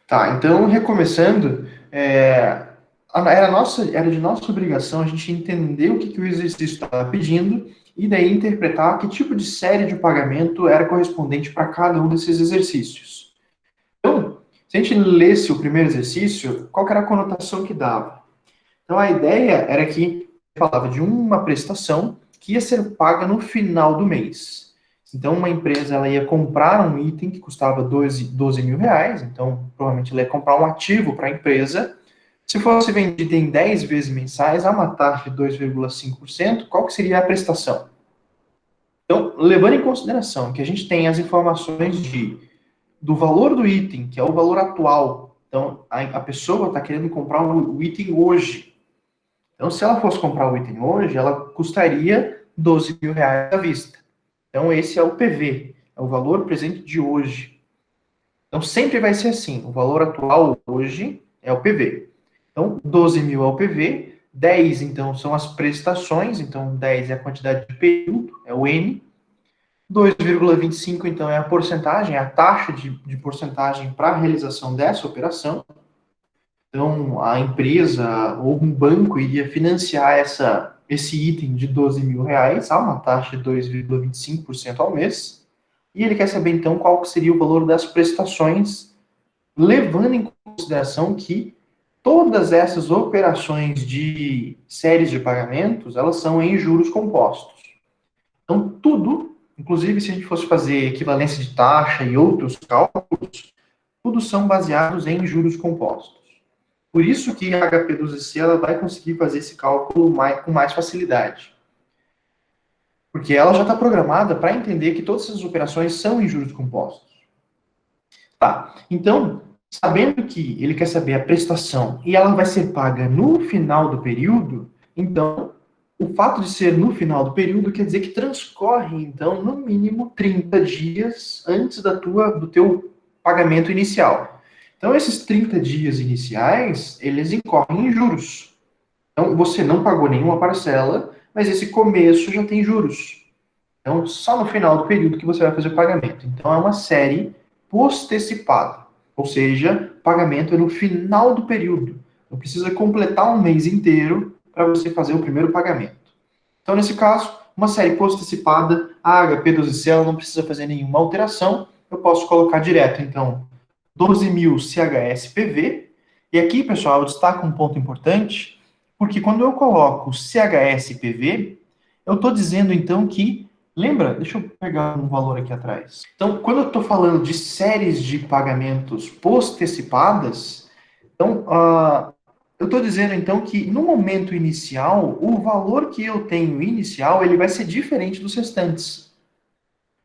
Tá, então, recomeçando, era de nossa obrigação a gente entender o que o exercício estava pedindo e daí interpretar que tipo de série de pagamento era correspondente para cada um desses exercícios. Então, se a gente lesse o primeiro exercício, qual que era a conotação que dava? Então, a ideia era que falava de uma prestação que ia ser paga no final do mês. Então, uma empresa ela ia comprar um item que custava 12 mil reais, então, provavelmente ela ia comprar um ativo para a empresa. Se fosse vendido em 10 vezes mensais, a uma taxa de 2,5%, qual que seria a prestação? Então, levando em consideração que a gente tem as informações do valor do item, que é o valor atual, então a pessoa está querendo comprar o item hoje. Então, se ela fosse comprar o item hoje, ela custaria 12 mil reais à vista. Então, esse é o PV, é o valor presente de hoje. Então, sempre vai ser assim, o valor atual hoje é o PV. Então, 12 mil é o PV, 10, então, são as prestações, então, 10 é a quantidade de período, é o N, 2,25, então, é a porcentagem, é a taxa de porcentagem para a realização dessa operação. Então, a empresa ou um banco iria financiar esse item de 12 mil reais a uma taxa de 2,25% ao mês. E ele quer saber, então, qual seria o valor das prestações, levando em consideração que todas essas operações de séries de pagamentos, elas são em juros compostos. Então, tudo, inclusive se a gente fosse fazer equivalência de taxa e outros cálculos, tudo são baseados em juros compostos. Por isso que a HP12C ela vai conseguir fazer esse cálculo com mais facilidade. Porque ela já está programada para entender que todas essas operações são em juros compostos. Tá, então, sabendo que ele quer saber a prestação e ela vai ser paga no final do período, então, o fato de ser no final do período quer dizer que transcorre, então, no mínimo 30 dias antes do teu pagamento inicial. Então, esses 30 dias iniciais, eles incorrem em juros. Então, você não pagou nenhuma parcela, mas esse começo já tem juros. Então, só no final do período que você vai fazer o pagamento. Então, é uma série postecipada. Ou seja, pagamento é no final do período. Não precisa completar um mês inteiro para você fazer o primeiro pagamento. Então, nesse caso, uma série postecipada, a HP12C ela não precisa fazer nenhuma alteração. Eu posso colocar direto, então, 12.000 CHSPV. E aqui, pessoal, eu destaco um ponto importante, porque quando eu coloco CHSPV, eu estou dizendo, então, que lembra? Deixa eu pegar um valor aqui atrás. Então, quando eu estou falando de séries de pagamentos postecipadas, então, eu estou dizendo, então, que no momento inicial, o valor que eu tenho inicial, ele vai ser diferente dos restantes.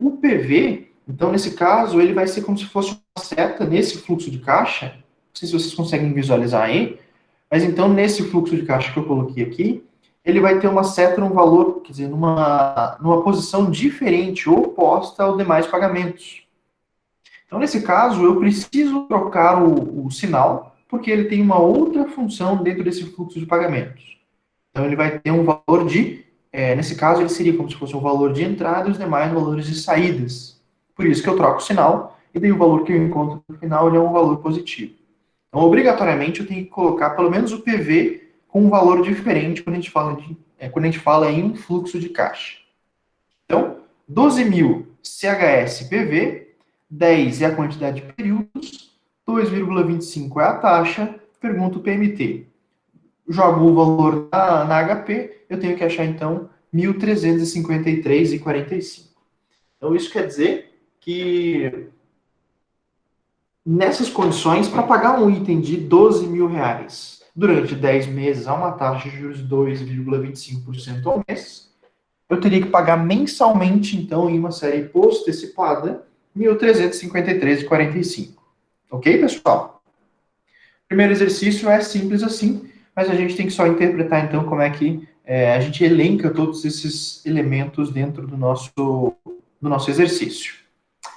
O PV, então, nesse caso, ele vai ser como se fosse uma seta nesse fluxo de caixa. Não sei se vocês conseguem visualizar aí, mas então, nesse fluxo de caixa que eu coloquei aqui, ele vai ter uma seta num valor, quer dizer, numa posição diferente, oposta aos demais pagamentos. Então, nesse caso, eu preciso trocar o sinal, porque ele tem uma outra função dentro desse fluxo de pagamentos. Então, ele vai ter um valor nesse caso, ele seria como se fosse um valor de entrada e os demais valores de saídas. Por isso que eu troco o sinal, e daí o valor que eu encontro no final ele é um valor positivo. Então, obrigatoriamente, eu tenho que colocar pelo menos o PV com um valor diferente quando a gente fala em um fluxo de caixa. Então, 12.000 CHS PV, 10 é a quantidade de períodos, 2,25 é a taxa, pergunta o PMT. Jogo o valor na HP, eu tenho que achar, então, 1.353,45. Então, isso quer dizer que nessas condições, para pagar um item de 12 mil reais durante 10 meses a uma taxa de juros de 2,25% ao mês, eu teria que pagar mensalmente, então, em uma série postecipada, 1.353,45. Ok, pessoal? O primeiro exercício é simples assim, mas a gente tem que só interpretar, então, como é que a gente elenca todos esses elementos dentro do nosso exercício.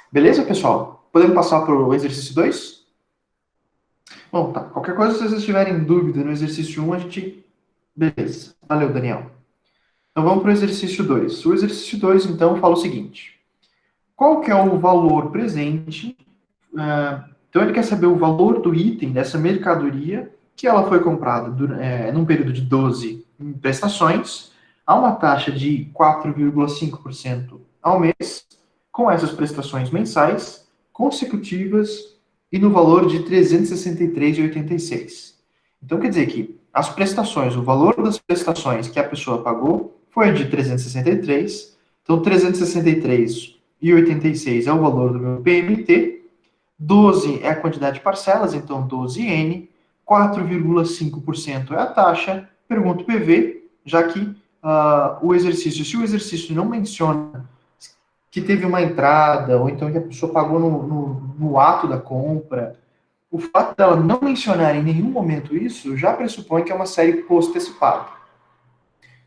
Beleza, pessoal? Podemos passar para o exercício 2? Bom, tá. Qualquer coisa, se vocês tiverem dúvida no exercício 1, a gente. Beleza. Valeu, Daniel. Então vamos para o exercício 2. O exercício 2, então, fala o seguinte: qual que é o valor presente? Então, ele quer saber o valor do item, dessa mercadoria, que ela foi comprada num período de 12 prestações, a uma taxa de 4,5% ao mês, com essas prestações mensais, consecutivas, e no valor de R$ 363,86. Então, quer dizer que as prestações, o valor das prestações que a pessoa pagou foi de 363, então 363,86 é o valor do meu PMT, 12 é a quantidade de parcelas, então 12N, 4,5% é a taxa, pergunta o PV, já que o exercício, se o exercício não menciona que teve uma entrada, ou então que a pessoa pagou no ato da compra, o fato dela não mencionar em nenhum momento isso já pressupõe que é uma série post-antecipada.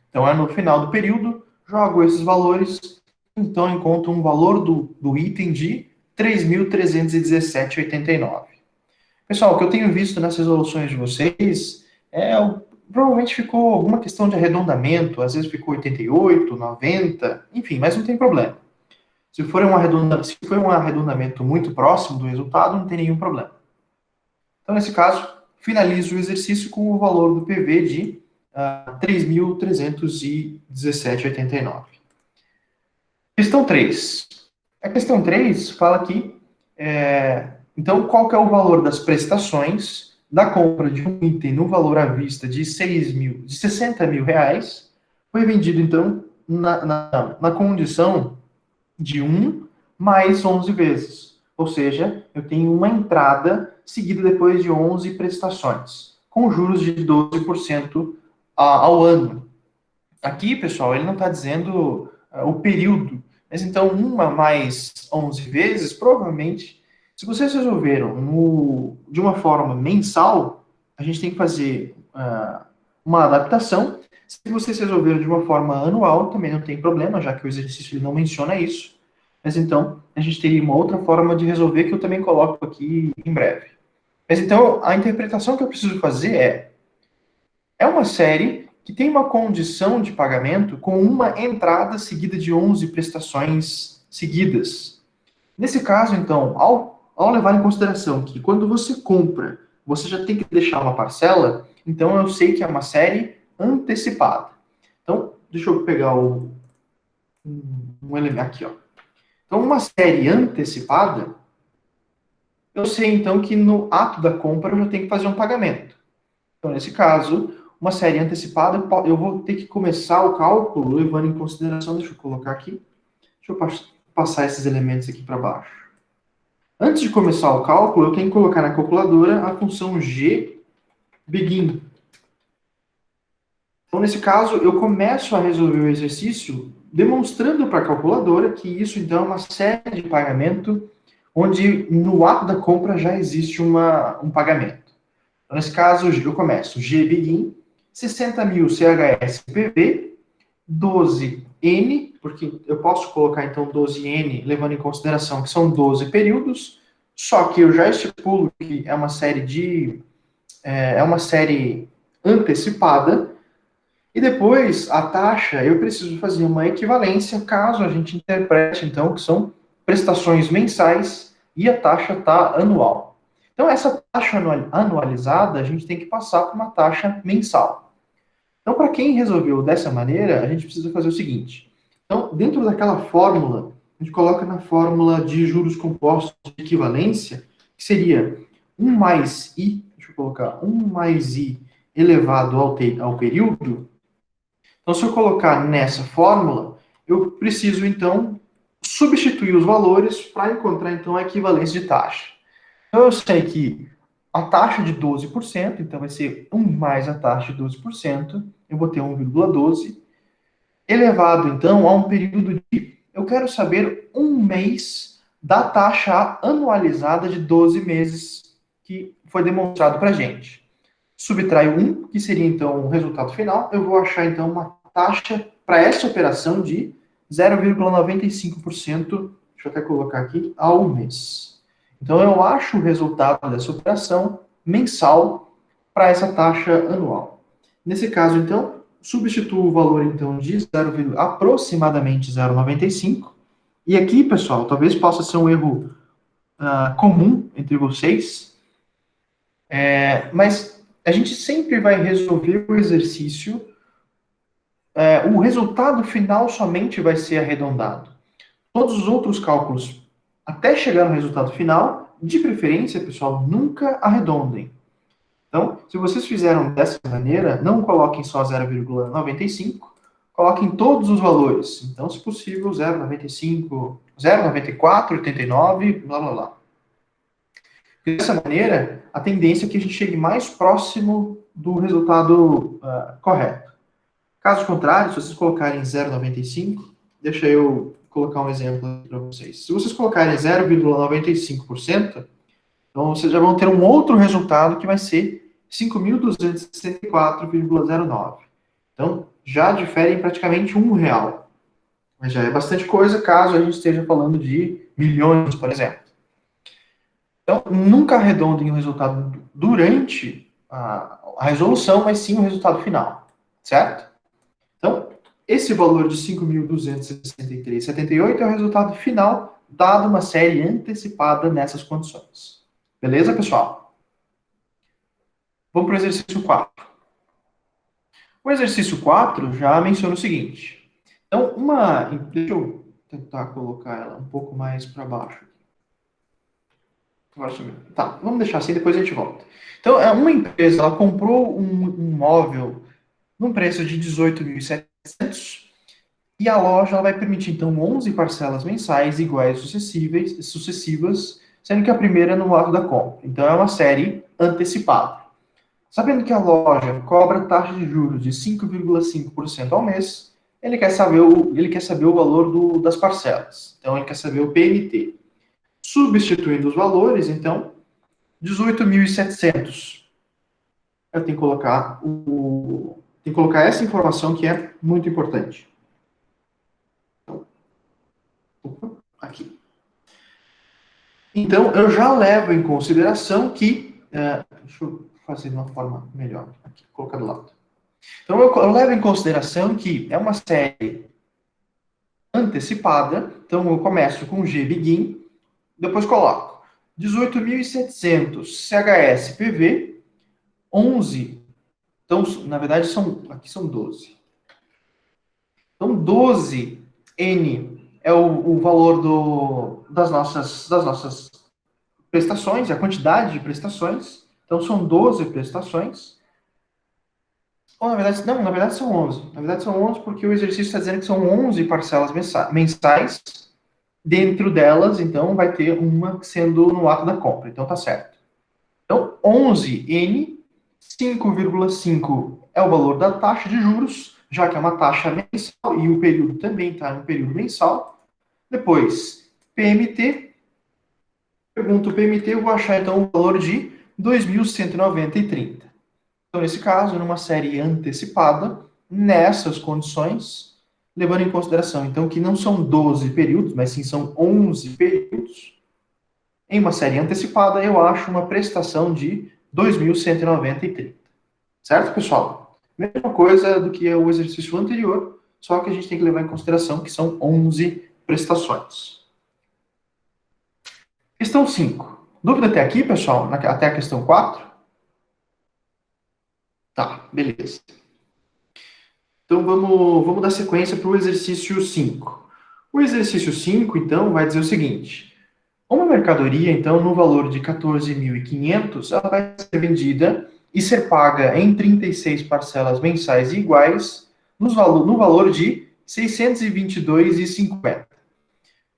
Então, é no final do período, jogo esses valores, então encontro um valor do item de 3.317,89. Pessoal, o que eu tenho visto nas resoluções de vocês provavelmente ficou alguma questão de arredondamento, às vezes ficou 88, 90, enfim, mas não tem problema. Se for um arredondamento muito próximo do resultado, não tem nenhum problema. Então, nesse caso, finalizo o exercício com o valor do PV de 3.317,89. Questão 3. A questão 3 fala que, então, qual que é o valor das prestações da compra de um item no valor à vista de 60 mil reais, foi vendido, então, na condição de 1 mais 11 vezes. Ou seja, eu tenho uma entrada seguida depois de 11 prestações, com juros de 12% ao ano. Aqui, pessoal, ele não está dizendo o período, mas então 1 mais 11 vezes, provavelmente, se vocês resolveram de uma forma mensal, a gente tem que fazer uma adaptação. Se vocês resolveram de uma forma anual, também não tem problema, já que o exercício ele não menciona isso. Mas então, a gente teria uma outra forma de resolver que eu também coloco aqui em breve. Mas então, a interpretação que eu preciso fazer é uma série que tem uma condição de pagamento com uma entrada seguida de 11 prestações seguidas. Nesse caso, então, ao levar em consideração que quando você compra, você já tem que deixar uma parcela, então eu sei que é uma série antecipada. Então, deixa eu pegar um elemento aqui, ó. Então, uma série antecipada, eu sei então que no ato da compra eu já tenho que fazer um pagamento. Então, nesse caso, uma série antecipada, eu vou ter que começar o cálculo levando em consideração, deixa eu colocar aqui, deixa eu passar esses elementos aqui para baixo. Antes de começar o cálculo, eu tenho que colocar na calculadora a função g begin. Então, nesse caso, eu começo a resolver o exercício demonstrando para a calculadora que isso, então, é uma série de pagamento onde no ato da compra já existe um pagamento. Então, nesse caso, eu começo g begin, 60 mil CHSPV, 12N, porque eu posso colocar, então, 12N, levando em consideração que são 12 períodos, só que eu já estipulo que é uma série antecipada, e depois, a taxa, eu preciso fazer uma equivalência, caso a gente interprete, então, que são prestações mensais e a taxa está anual. Então, essa taxa anualizada, a gente tem que passar para uma taxa mensal. Então, para quem resolveu dessa maneira, a gente precisa fazer o seguinte. Então, dentro daquela fórmula, a gente coloca na fórmula de juros compostos de equivalência, que seria 1 mais I, deixa eu colocar, 1 mais I elevado ao período. Então, se eu colocar nessa fórmula, eu preciso, então, substituir os valores para encontrar, então, a equivalência de taxa. Então, eu sei que a taxa de 12%, então vai ser 1 mais a taxa de 12%, eu vou ter 1,12, elevado, então, a um período de, eu quero saber um mês da taxa anualizada de 12 meses que foi demonstrado para a gente. Subtraio 1, que seria, então, o resultado final, eu vou achar, então, uma taxa para essa operação de 0,95%, deixa eu até colocar aqui, ao mês. Então, eu acho o resultado dessa operação mensal para essa taxa anual. Nesse caso, então, substituo o valor, então, de aproximadamente 0,95. E aqui, pessoal, talvez possa ser um erro comum entre vocês, mas a gente sempre vai resolver o exercício, o resultado final somente vai ser arredondado. Todos os outros cálculos, até chegar no resultado final, de preferência, pessoal, nunca arredondem. Então, se vocês fizeram dessa maneira, não coloquem só 0,95, coloquem todos os valores. Então, se possível, 0,95, 0,94, 89, blá, blá, blá. Dessa maneira, a tendência é que a gente chegue mais próximo do resultado correto. Caso contrário, se vocês colocarem 0,95, deixa eu colocar um exemplo para vocês. Se vocês colocarem 0,95%, então vocês já vão ter um outro resultado que vai ser 5.264,09. Então, já difere em praticamente R$ 1. Mas já é bastante coisa caso a gente esteja falando de milhões, por exemplo. Então, nunca arredondem o resultado durante a resolução, mas sim o resultado final, certo? Então, esse valor de 5.263,78 é o resultado final, dado uma série antecipada nessas condições. Beleza, pessoal? Vamos para o exercício 4. O exercício 4 já menciona o seguinte. Então, deixa eu tentar colocar ela um pouco mais para baixo. Tá, vamos deixar assim, depois a gente volta. Então, uma empresa, ela comprou um móvel num preço de 18.700 e a loja ela vai permitir, então, 11 parcelas mensais iguais sucessivas, sendo que a primeira é no ato da compra. Então, é uma série antecipada. Sabendo que a loja cobra taxa de juros de 5,5% ao mês, ele quer saber o valor das parcelas. Então, ele quer saber o PMT. Substituindo os valores, então, 18.700. Eu tenho que colocar essa informação que é muito importante. Aqui. Então, eu já levo em consideração que... deixa eu fazer de uma forma melhor. Aqui, colocar do lado. Então, eu levo em consideração que é uma série antecipada. Então, eu começo com gbegin, depois coloco 18.700 CHS-PV, 11. Então, na verdade, aqui são 12. Então, 12 N é o valor das nossas prestações, a quantidade de prestações. Então, são 12 prestações. Ou, na verdade são 11. Na verdade são 11 porque o exercício está dizendo que são 11 parcelas mensais. Dentro delas, então, vai ter uma sendo no ato da compra. Então, tá certo. Então, 11N, 5,5 é o valor da taxa de juros, já que é uma taxa mensal e o período também está no período mensal. Depois, PMT. Pergunto o PMT, eu vou achar, então, o valor de 2.190,30. Então, nesse caso, numa série antecipada, nessas condições, levando em consideração, então, que não são 12 períodos, mas sim são 11 períodos, em uma série antecipada, eu acho uma prestação de 2.190,30. Certo, pessoal? Mesma coisa do que o exercício anterior, só que a gente tem que levar em consideração que são 11 prestações. Questão 5. Dúvida até aqui, pessoal? Até a questão 4? Tá, beleza. Então, vamos dar sequência para o exercício 5. O exercício 5, então, vai dizer o seguinte. Uma mercadoria, então, no valor de 14.500, ela vai ser vendida e ser paga em 36 parcelas mensais iguais no valor de 622,50.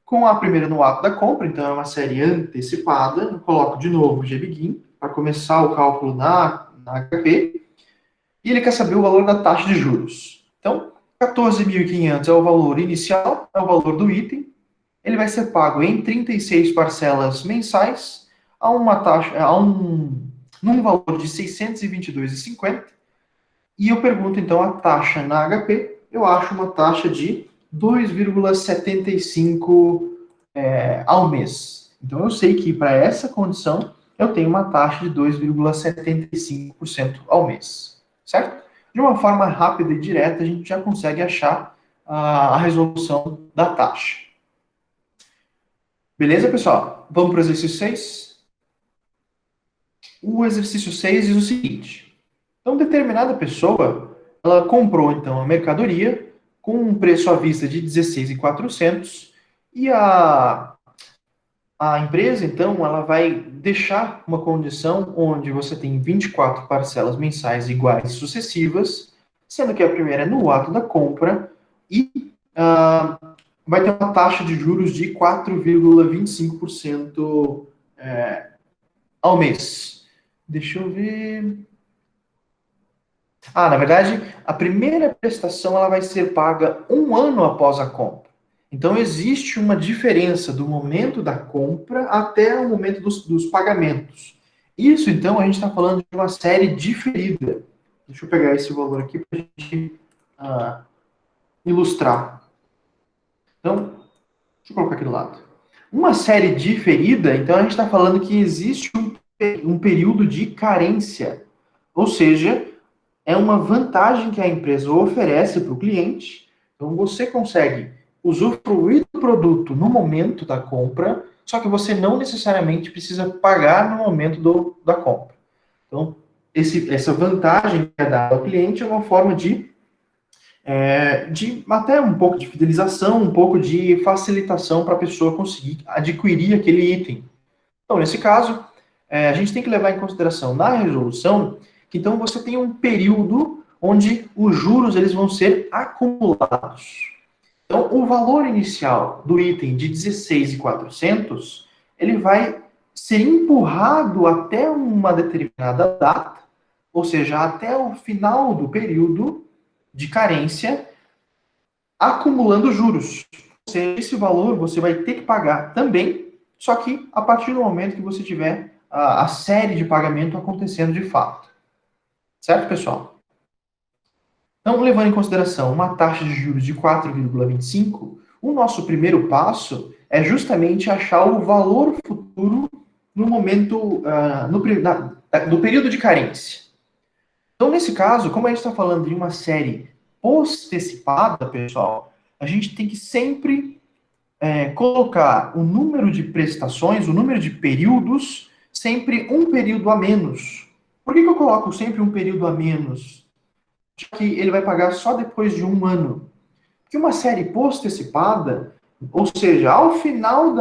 Com a primeira no ato da compra, então é uma série antecipada, eu coloco de novo o gbegin para começar o cálculo na HP, e ele quer saber o valor da taxa de juros. Então, 14.500 é o valor inicial, é o valor do item, ele vai ser pago em 36 parcelas mensais a uma taxa, num valor de 622,50. E eu pergunto então a taxa na HP, eu acho uma taxa de 2,75 ao mês. Então eu sei que para essa condição eu tenho uma taxa de 2,75% ao mês, certo? De uma forma rápida e direta a gente já consegue achar a resolução da taxa. Beleza, pessoal? Vamos para o exercício 6? O exercício 6 diz o seguinte. Então, determinada pessoa, ela comprou, então, a mercadoria com um preço à vista de 16.400 e a empresa, então, ela vai deixar uma condição onde você tem 24 parcelas mensais iguais sucessivas, sendo que a primeira é no ato da compra e vai ter uma taxa de juros de 4,25% ao mês. Deixa eu ver. Na verdade, a primeira prestação ela vai ser paga um ano após a compra. Então, existe uma diferença do momento da compra até o momento dos pagamentos. Isso, então, a gente está falando de uma série diferida. Deixa eu pegar esse valor aqui para a gente ilustrar. Então, deixa eu colocar aqui do lado. Uma série diferida, então, a gente está falando que existe um período de carência. Ou seja, é uma vantagem que a empresa oferece para o cliente. Então, você consegue usufruir do produto no momento da compra, só que você não necessariamente precisa pagar no momento da compra. Então, essa vantagem que é dada ao cliente é uma forma de até um pouco de fidelização, um pouco de facilitação para a pessoa conseguir adquirir aquele item. Então, nesse caso, a gente tem que levar em consideração na resolução que então você tem um período onde os juros eles vão ser acumulados. Então, o valor inicial do item de 16.400, ele vai ser empurrado até uma determinada data, ou seja, até o final do período de carência, acumulando juros. Ou seja, esse valor você vai ter que pagar também, só que a partir do momento que você tiver a série de pagamento acontecendo de fato. Certo, pessoal? Então, levando em consideração uma taxa de juros de 4,25, o nosso primeiro passo é justamente achar o valor futuro no momento, no período de carência. Então, nesse caso, como a gente está falando de uma série postecipada, pessoal, a gente tem que sempre colocar o número de prestações, o número de períodos, sempre um período a menos. Por que eu coloco sempre um período a menos? Já que ele vai pagar só depois de um ano. Porque uma série postecipada, ou seja, ao final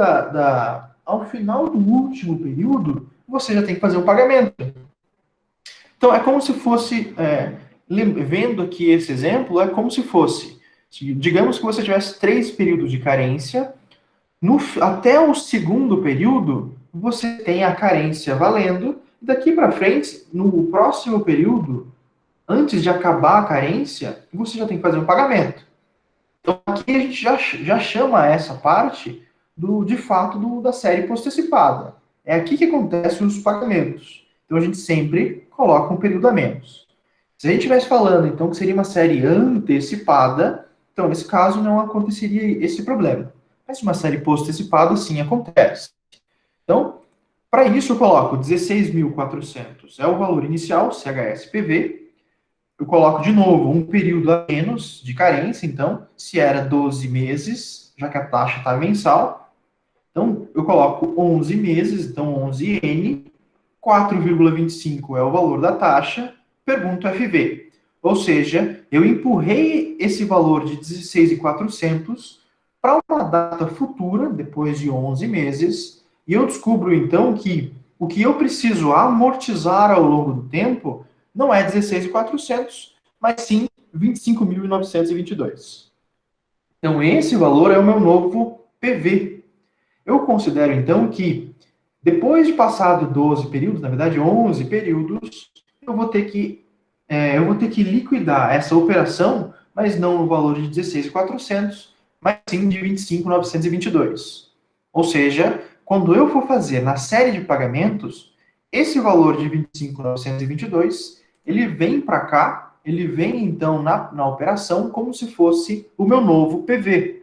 do último período, você já tem que fazer o pagamento. Então, é como se fosse, vendo aqui esse exemplo, é como se fosse, digamos que você tivesse 3 períodos de carência, até o segundo período, você tem a carência valendo, e daqui para frente, no próximo período, antes de acabar a carência, você já tem que fazer um pagamento. Então, aqui a gente já chama essa parte, de fato, da série postecipada. É aqui que acontecem os pagamentos. Então, a gente sempre coloca um período a menos. Se a gente estivesse falando, então, que seria uma série antecipada, então, nesse caso, não aconteceria esse problema. Mas uma série postecipada, sim, acontece. Então, para isso, eu coloco 16.400 é o valor inicial, CHSPV. Eu coloco de novo um período a menos de carência, então, se era 12 meses, já que a taxa está mensal, então eu coloco 11 meses, então 11N, 4,25 é o valor da taxa, pergunto FV. Ou seja, eu empurrei esse valor de 16.400 para uma data futura, depois de 11 meses, e eu descubro então que o que eu preciso amortizar ao longo do tempo não é 16.400, mas sim 25.922. Então, esse valor é o meu novo PV. Eu considero, então, que depois de passado 12 períodos, na verdade 11 períodos, eu vou ter que liquidar essa operação, mas não no valor de 16.400, mas sim de 25.922. Ou seja, quando eu for fazer na série de pagamentos, esse valor de 25.922, ele vem para cá, ele vem então na operação como se fosse o meu novo PV.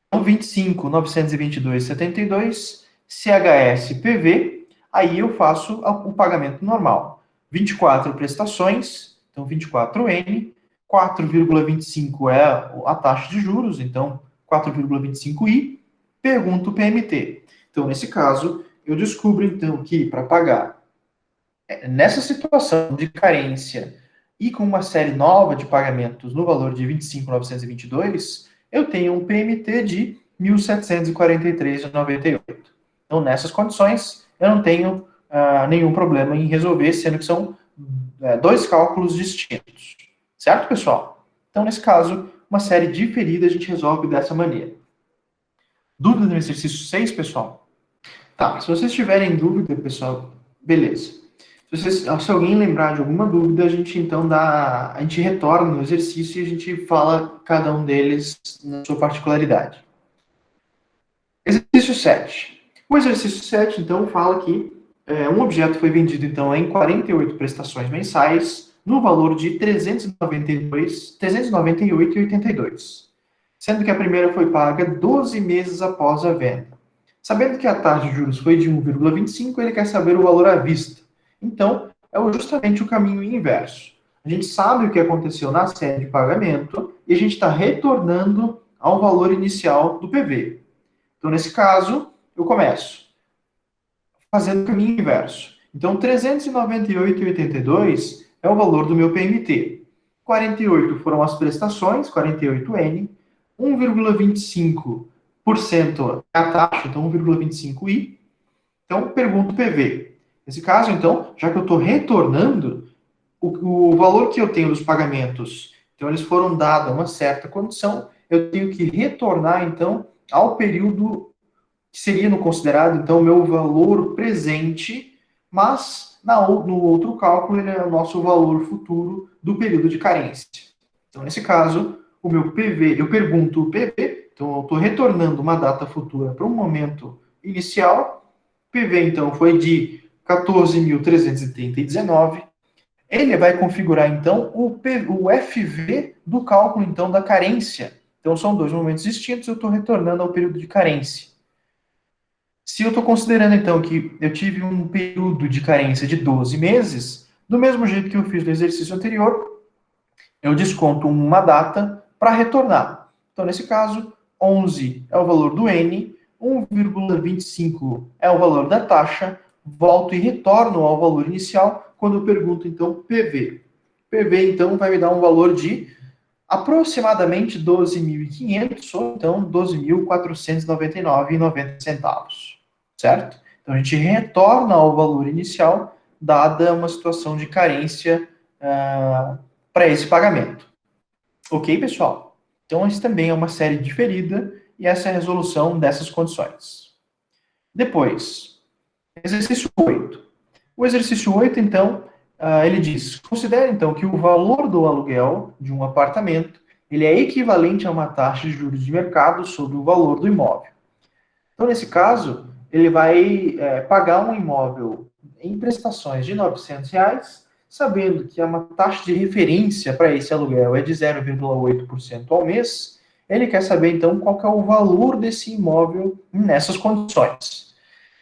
Então, 25.922,72, CHS-PV, aí eu faço o pagamento normal. 24 prestações, então 24N, 4,25 é a taxa de juros, então 4,25I, pergunto o PMT. Então, nesse caso, eu descubro, então, que para pagar nessa situação de carência e com uma série nova de pagamentos no valor de 25.922, eu tenho um PMT de 1.743,98. Então, nessas condições, eu não tenho nenhum problema em resolver, sendo que são dois cálculos distintos. Certo, pessoal? Então, nesse caso, uma série diferida a gente resolve dessa maneira. Dúvida no exercício 6, pessoal? Tá, se vocês tiverem dúvida, pessoal, beleza. Se alguém lembrar de alguma dúvida, a gente então a gente retorna no exercício e a gente fala cada um deles na sua particularidade. Exercício 7. O exercício 7, então, fala que um objeto foi vendido, então, em 48 prestações mensais, no valor de 398,82, sendo que a primeira foi paga 12 meses após a venda. Sabendo que a taxa de juros foi de 1,25, ele quer saber o valor à vista. Então, é justamente o caminho inverso. A gente sabe o que aconteceu na série de pagamento e a gente está retornando ao valor inicial do PV. Então, nesse caso, eu começo fazendo o caminho inverso. Então, 398,82 é o valor do meu PMT. 48 foram as prestações, 48N. 1,25% é a taxa, então 1,25i. Então, pergunto o PV. Nesse caso, então, já que eu estou retornando o valor que eu tenho dos pagamentos, então eles foram dados a uma certa condição, eu tenho que retornar, então, ao período que seria no considerado, então, o meu valor presente, mas no outro cálculo ele é o nosso valor futuro do período de carência. Então, nesse caso, o meu PV, eu pergunto o PV, então eu estou retornando uma data futura para um momento inicial. PV, então, foi de 14.330,19. Ele vai configurar, então, o FV do cálculo, então, da carência. Então, são dois momentos distintos, eu estou retornando ao período de carência. Se eu estou considerando, então, que eu tive um período de carência de 12 meses, do mesmo jeito que eu fiz no exercício anterior, eu desconto uma data para retornar. Então, nesse caso, 11 é o valor do N, 1,25 é o valor da taxa, volto e retorno ao valor inicial quando eu pergunto, então, PV. PV, então, vai me dar um valor de aproximadamente 12.500, ou então 12.499,90, certo? Então, a gente retorna ao valor inicial, dada uma situação de carência para esse pagamento. Ok, pessoal? Então, esse também é uma série diferida e essa é a resolução dessas condições. Depois, exercício 8. O exercício 8, então, ele diz, considere, então, que o valor do aluguel de um apartamento ele é equivalente a uma taxa de juros de mercado sobre o valor do imóvel. Então, nesse caso, ele vai pagar um imóvel em prestações de R$ 900, sabendo que uma taxa de referência para esse aluguel é de 0,8% ao mês. Ele quer saber, então, qual que é o valor desse imóvel nessas condições.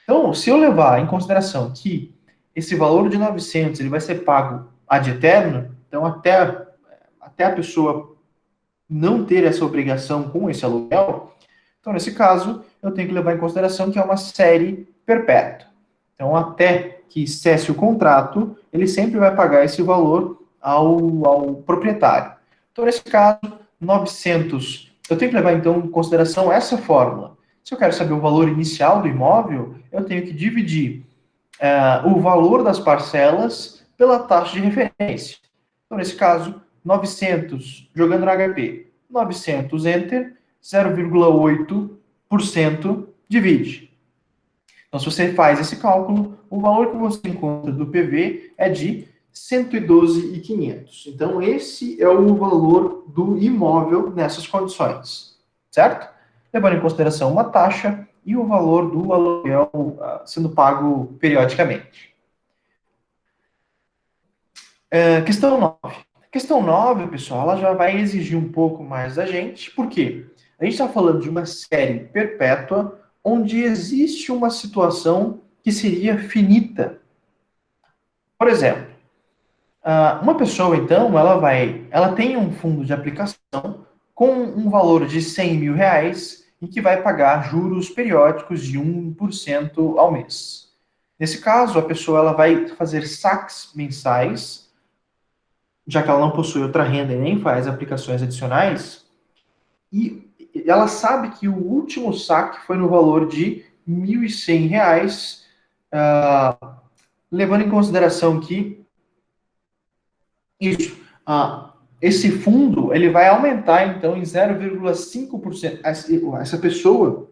Então, se eu levar em consideração que esse valor de 900 ele vai ser pago ad eterno, então até a pessoa não ter essa obrigação com esse aluguel, então nesse caso eu tenho que levar em consideração que é uma série perpétua. Então até que cesse o contrato, ele sempre vai pagar esse valor ao proprietário. Então nesse caso, 900, eu tenho que levar então em consideração essa fórmula. Se eu quero saber o valor inicial do imóvel, eu tenho que dividir o valor das parcelas pela taxa de referência. Então, nesse caso, 900, jogando no HP, 900, enter, 0,8% divide. Então, se você faz esse cálculo, o valor que você encontra do PV é de 112.500. Então, esse é o valor do imóvel nessas condições, certo? Levando em consideração uma taxa e o valor do aluguel sendo pago periodicamente. Questão 9. Questão 9, pessoal, ela já vai exigir um pouco mais da gente, por quê? A gente está falando de uma série perpétua onde existe uma situação que seria finita. Por exemplo, uma pessoa, então, ela tem um fundo de aplicação com um valor de R$ 100.000 e que vai pagar juros periódicos de 1% ao mês. Nesse caso, a pessoa ela vai fazer saques mensais, já que ela não possui outra renda e nem faz aplicações adicionais, e ela sabe que o último saque foi no valor de R$ 1.100, levando em consideração que isso, esse fundo ele vai aumentar então em 0,5%. Essa pessoa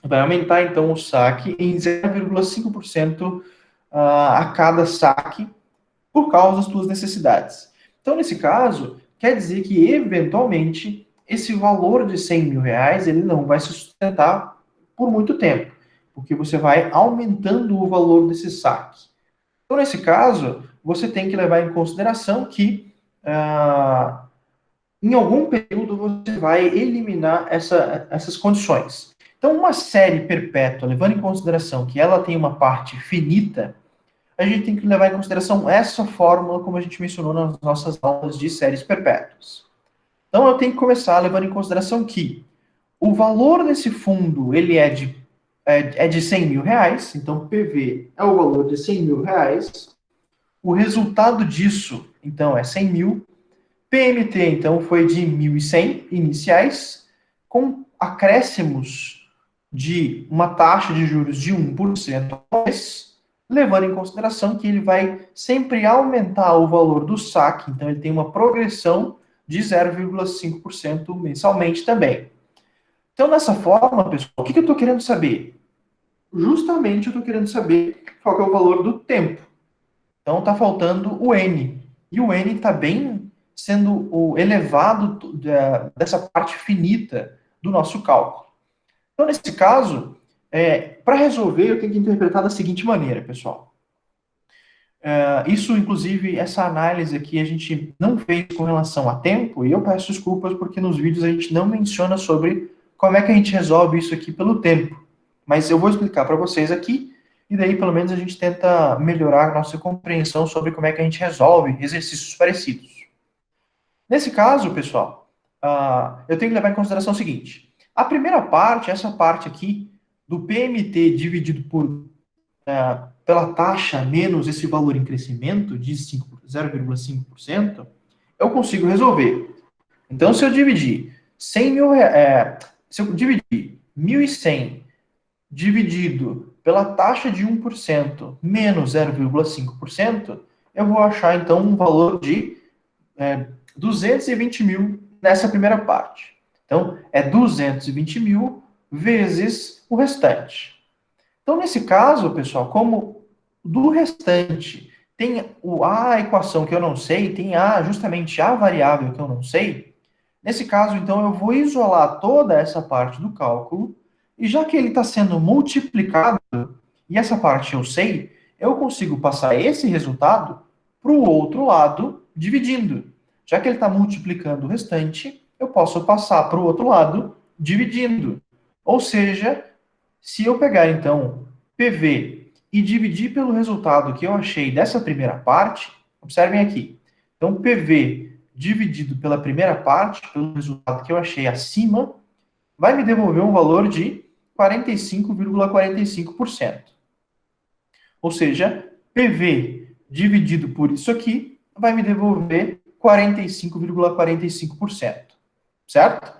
vai aumentar então o saque em 0,5% a cada saque por causa das suas necessidades. Então, nesse caso, quer dizer que eventualmente esse valor de R$ 100.000 ele não vai se sustentar por muito tempo, porque você vai aumentando o valor desse saque. Então, nesse caso, você tem que levar em consideração que em algum período você vai eliminar essas condições. Então, uma série perpétua, levando em consideração que ela tem uma parte finita, a gente tem que levar em consideração essa fórmula, como a gente mencionou nas nossas aulas de séries perpétuas. Então, eu tenho que começar levando em consideração que o valor desse fundo ele é de R$ 100.000, então PV é o valor de R$ 100.000. O resultado disso, então, é 100 mil. PMT, então, foi de 1.100 iniciais, com acréscimos de uma taxa de juros de 1% ao mês, levando em consideração que ele vai sempre aumentar o valor do saque, então ele tem uma progressão de 0,5% mensalmente também. Então, dessa forma, pessoal, o que eu estou querendo saber? Justamente eu estou querendo saber qual é o valor do tempo. Então, está faltando o N. E o N está bem sendo o elevado dessa parte finita do nosso cálculo. Então, nesse caso, para resolver, eu tenho que interpretar da seguinte maneira, pessoal. Isso, inclusive, essa análise aqui a gente não fez com relação a tempo, e eu peço desculpas porque nos vídeos a gente não menciona sobre como é que a gente resolve isso aqui pelo tempo. Mas eu vou explicar para vocês aqui, e daí pelo menos a gente tenta melhorar a nossa compreensão sobre como é que a gente resolve exercícios parecidos. Nesse caso, pessoal, eu tenho que levar em consideração o seguinte: a primeira parte, essa parte aqui, do PMT dividido pela taxa menos esse valor em crescimento de 0,5%, eu consigo resolver. Então, se eu dividir 100 mil, se eu dividir 1.100 dividido pela taxa de 1% menos 0,5%, eu vou achar então um valor de 220 mil nessa primeira parte. Então, é 220 mil vezes o restante. Então, nesse caso, pessoal, como do restante tem a equação que eu não sei, tem justamente a variável que eu não sei, nesse caso, então, eu vou isolar toda essa parte do cálculo, e já que ele está sendo multiplicado, e essa parte eu sei, eu consigo passar esse resultado para o outro lado, dividindo. Já que ele está multiplicando o restante, eu posso passar para o outro lado, dividindo. Ou seja, se eu pegar, então, PV e dividir pelo resultado que eu achei dessa primeira parte, observem aqui. Então, PV dividido pela primeira parte, pelo resultado que eu achei acima, vai me devolver um valor de 45,45%. Ou seja, PV dividido por isso aqui vai me devolver 45,45%. Certo?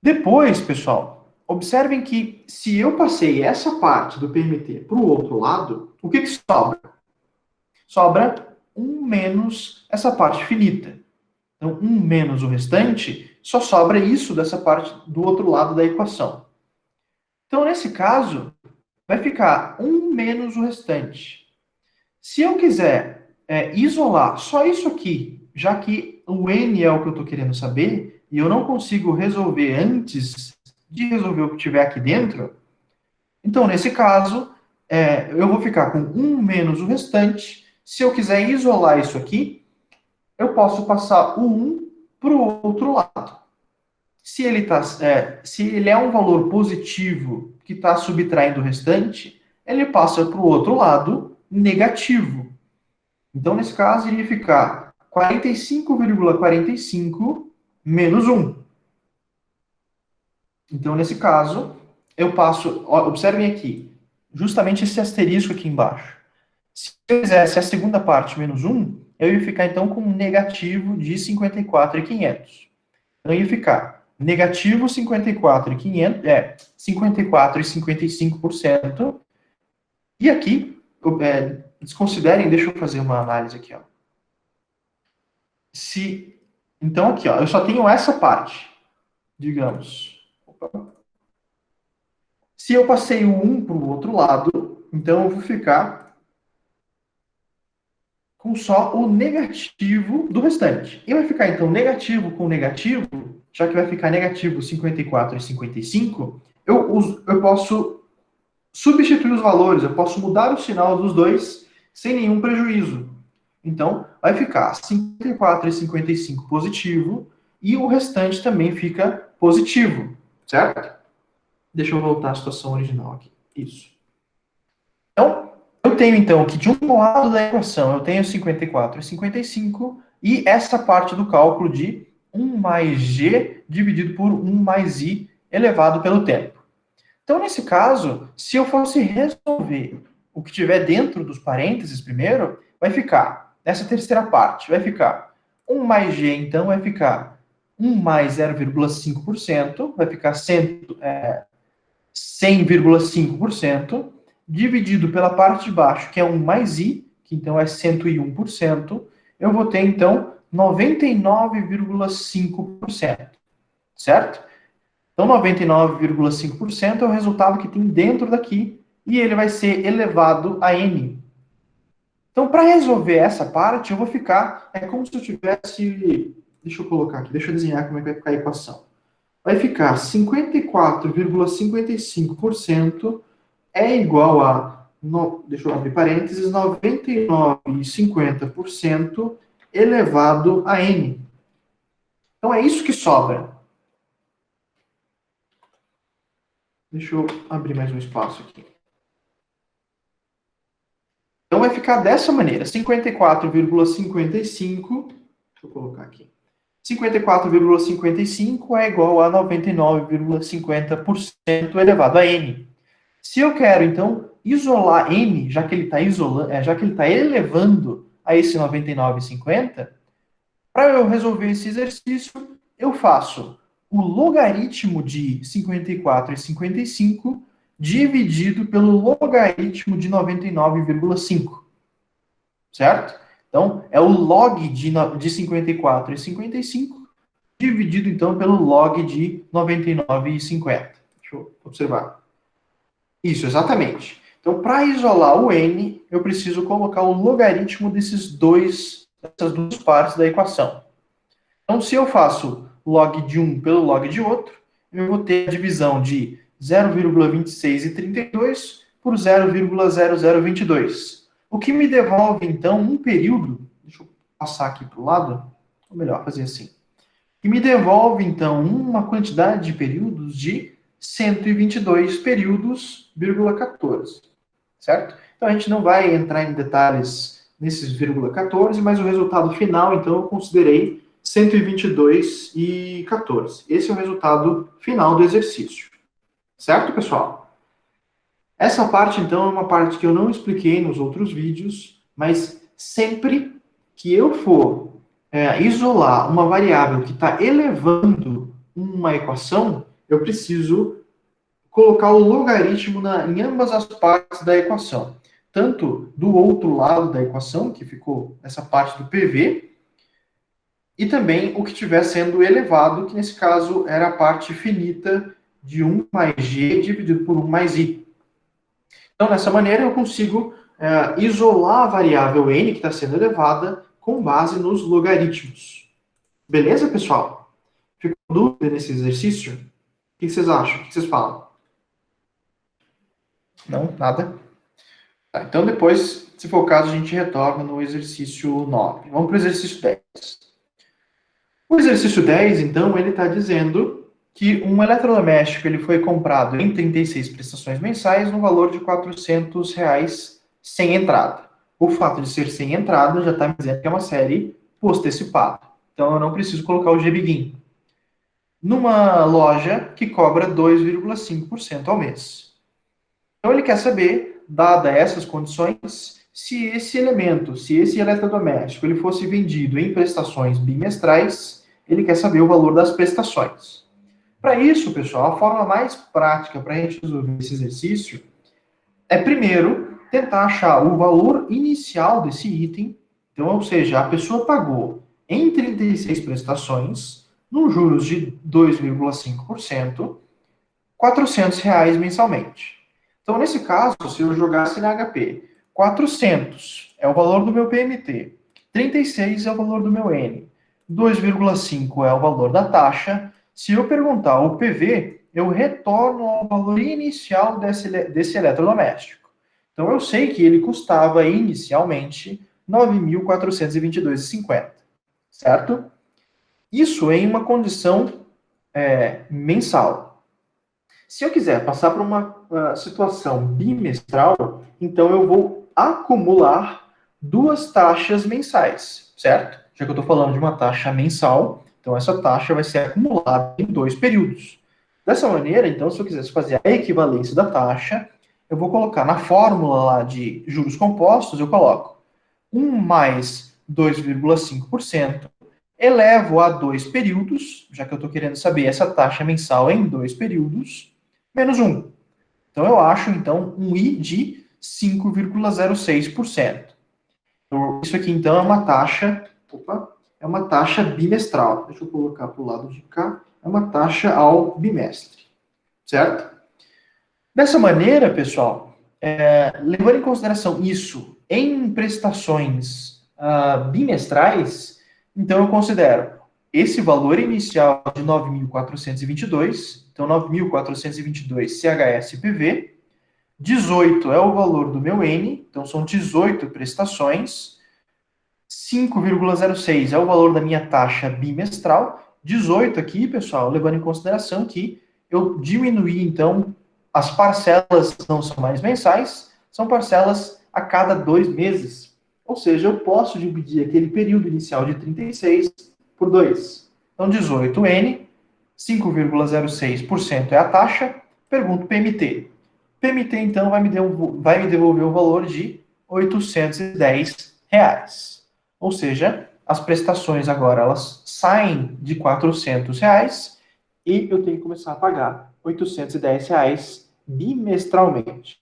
Depois, pessoal, observem que se eu passei essa parte do PMT para o outro lado, o que sobra? Sobra 1 menos essa parte finita. Então, 1 menos o restante, só sobra isso dessa parte do outro lado da equação. Então, nesse caso, vai ficar 1 menos o restante. Se eu quiser isolar só isso aqui, já que o N é o que eu estou querendo saber, e eu não consigo resolver antes de resolver o que tiver aqui dentro, então, nesse caso, eu vou ficar com 1 menos o restante. Se eu quiser isolar isso aqui, eu posso passar o 1 para o outro lado. Se ele é um valor positivo que está subtraindo o restante, ele passa para o outro lado negativo. Então, nesse caso, iria ficar 45,45 menos 1. Então, nesse caso, eu passo, observem aqui, justamente esse asterisco aqui embaixo. Se eu fizesse a segunda parte menos 1, eu ia ficar então com um negativo de 54.500. Então ia ficar negativo 54.500, 54,55%. E aqui, desconsiderem, deixa eu fazer uma análise aqui, ó. Então aqui, ó, eu só tenho essa parte, digamos. Opa. Se eu passei o 1 para o outro lado, então eu vou ficar com só o negativo do restante. E vai ficar, então, negativo com negativo, já que vai ficar negativo 54,55, eu posso substituir os valores, eu posso mudar o sinal dos dois sem nenhum prejuízo. Então, vai ficar 54,55 positivo e o restante também fica positivo, certo? Deixa eu voltar à situação original aqui. Isso. Então, eu tenho então que de um lado da equação eu tenho 54 e 55 e essa parte do cálculo de 1 mais g dividido por 1 mais i elevado pelo tempo. Então, nesse caso, se eu fosse resolver o que tiver dentro dos parênteses primeiro, vai ficar, nessa terceira parte, vai ficar 1 mais g, então, vai ficar 1 mais 0,5%, vai ficar 100,5%, dividido pela parte de baixo, que é 1 mais i, que então é 101%, eu vou ter, então, 99,5%, certo? Então, 99,5% é o resultado que tem dentro daqui, e ele vai ser elevado a n. Então, para resolver essa parte, eu vou ficar, é como se eu tivesse, deixa eu colocar aqui, deixa eu desenhar como é que vai ficar a equação. Vai ficar 54,55% é igual a, deixa eu abrir parênteses, 99,50% elevado a n. Então, é isso que sobra. Deixa eu abrir mais um espaço aqui. Então vai ficar dessa maneira, 54,55, deixa eu colocar aqui, 54,55 é igual a 99,50% elevado a n. Se eu quero, então, isolar n, já que ele está elevando a esse 99,50, para eu resolver esse exercício, eu faço o logaritmo de 54,55 dividido pelo logaritmo de 99,5, certo? Então, é o log de 54,55 dividido, então, pelo log de 99,50. Deixa eu observar. Isso, exatamente. Então, para isolar o n, eu preciso colocar o logaritmo dessas duas partes da equação. Então, se eu faço log de um pelo log de outro, eu vou ter a divisão de 0,2632 por 0,0022. O que me devolve, então, um período, deixa eu passar aqui para o lado, ou melhor, fazer assim, que me devolve, então, uma quantidade de períodos de 122 períodos, 14, certo? Então, a gente não vai entrar em detalhes nesses 14, mas o resultado final, então, eu considerei 122,14. Esse é o resultado final do exercício. Certo, pessoal? Essa parte, então, é uma parte que eu não expliquei nos outros vídeos, mas sempre que eu for isolar uma variável que está elevando uma equação, eu preciso colocar o logaritmo em ambas as partes da equação. Tanto do outro lado da equação, que ficou essa parte do PV, e também o que estiver sendo elevado, que nesse caso era a parte finita de 1 mais g dividido por 1 mais i. Então, dessa maneira, eu consigo isolar a variável n que está sendo elevada com base nos logaritmos. Beleza, pessoal? Ficou dúvida nesse exercício? O que vocês acham? O que vocês falam? Não? Nada? Tá, então, depois, se for o caso, a gente retorna no exercício 9. Vamos para o exercício 10. O exercício 10, então, ele está dizendo que um eletrodoméstico ele foi comprado em 36 prestações mensais no valor de R$ 400 sem entrada. O fato de ser sem entrada já está me dizendo que é uma série postecipada. Então, eu não preciso colocar o GBGIN. numa loja que cobra 2,5% ao mês. Então ele quer saber, dada essas condições, se esse elemento, se esse eletrodoméstico, ele fosse vendido em prestações bimestrais, ele quer saber o valor das prestações. Para isso, pessoal, a forma mais prática para a gente resolver esse exercício é, primeiro, tentar achar o valor inicial desse item. Então, ou seja, a pessoa pagou em 36 prestações, nos juros de 2,5%, R$ 400 mensalmente. Então, nesse caso, se eu jogasse na HP, 400 é o valor do meu PMT, 36 é o valor do meu N, 2,5 é o valor da taxa. Se eu perguntar o PV, eu retorno ao valor inicial desse eletrodoméstico. Então, eu sei que ele custava inicialmente R$ 9.422,50, certo? Isso em uma condição mensal. Se eu quiser passar para uma situação bimestral, então eu vou acumular duas taxas mensais, certo? Já que eu estou falando de uma taxa mensal, então essa taxa vai ser acumulada em 2 períodos. Dessa maneira, então, se eu quisesse fazer a equivalência da taxa, eu vou colocar na fórmula lá de juros compostos, eu coloco 1 mais 2,5%, elevo a 2 períodos, já que eu estou querendo saber essa taxa mensal em 2 períodos, menos 1. Então, eu acho, então, um I de 5,06%. Então, isso aqui, então, é uma taxa bimestral. Deixa eu colocar para o lado de cá. É uma taxa ao bimestre, certo? Dessa maneira, pessoal, levando em consideração isso em prestações bimestrais, então eu considero esse valor inicial de 9.422, então 9.422 CHSPV, 18 é o valor do meu N, então são 18 prestações, 5,06 é o valor da minha taxa bimestral, 18 aqui, pessoal, levando em consideração que eu diminuí, então, as parcelas não são mais mensais, são parcelas a cada 2 meses. Ou seja, eu posso dividir aquele período inicial de 36 por 2. Então, 18N, 5,06% é a taxa. Pergunto PMT. PMT, então, vai me devolver o valor de R$ 810. Ou seja, as prestações agora elas saem de R$ 400 e eu tenho que começar a pagar R$ 810 bimestralmente.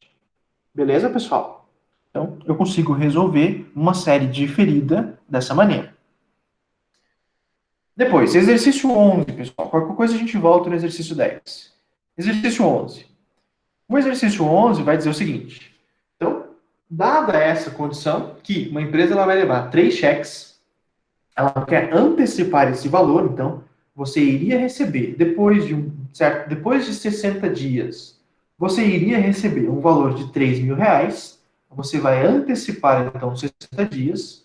Beleza, pessoal? Então, eu consigo resolver uma série diferida dessa maneira. Depois, exercício 11, pessoal. Qualquer coisa a gente volta no exercício 10. Exercício 11. O exercício 11 vai dizer o seguinte. Então, dada essa condição, que uma empresa ela vai levar 3 cheques, ela quer antecipar esse valor, então, você iria receber, depois de 60 dias, você iria receber um valor de R$ 3.000, você vai antecipar, então, 60 dias,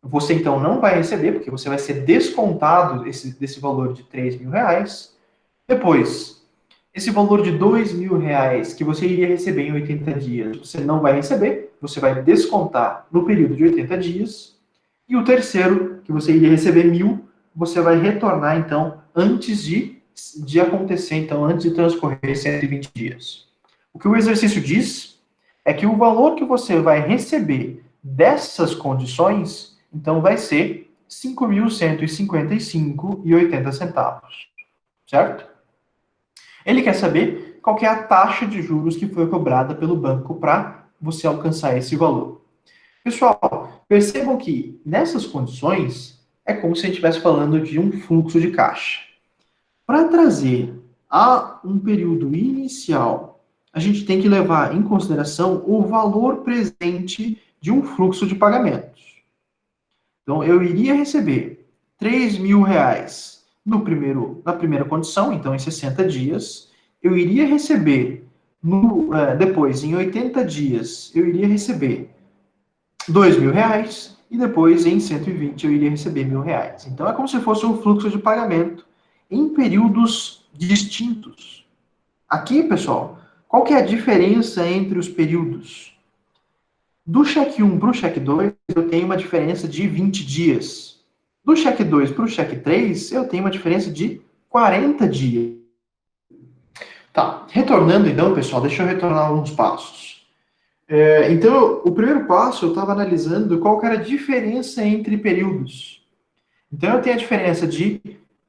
você, então, não vai receber, porque você vai ser descontado desse valor de R$ 3.000, depois, esse valor de R$ 2.000 que você iria receber em 80 dias, você não vai receber, você vai descontar no período de 80 dias, e o terceiro, que você iria receber 1.000, você vai retornar, então, antes de acontecer, então, antes de transcorrer 120 dias. O que o exercício diz é que o valor que você vai receber dessas condições, então, vai ser R$ 5.155,80, certo? Ele quer saber qual que é a taxa de juros que foi cobrada pelo banco para você alcançar esse valor. Pessoal, percebam que nessas condições é como se a gente estivesse falando de um fluxo de caixa. Para trazer a um período inicial, a gente tem que levar em consideração o valor presente de um fluxo de pagamentos. Então, eu iria receber R$ 3.000 na primeira condição, então em 60 dias. Eu iria receber, depois, em 80 dias, eu iria receber R$ 2.000 e depois em 120 eu iria receber R$ 1.000. Então é como se fosse um fluxo de pagamento em períodos distintos. Aqui, pessoal, qual que é a diferença entre os períodos? Do cheque 1 para o cheque 2, eu tenho uma diferença de 20 dias. Do cheque 2 para o cheque 3, eu tenho uma diferença de 40 dias. Tá, retornando então, pessoal, deixa eu retornar alguns passos. Então, o primeiro passo, eu estava analisando qual que era a diferença entre períodos. Então, eu tenho a diferença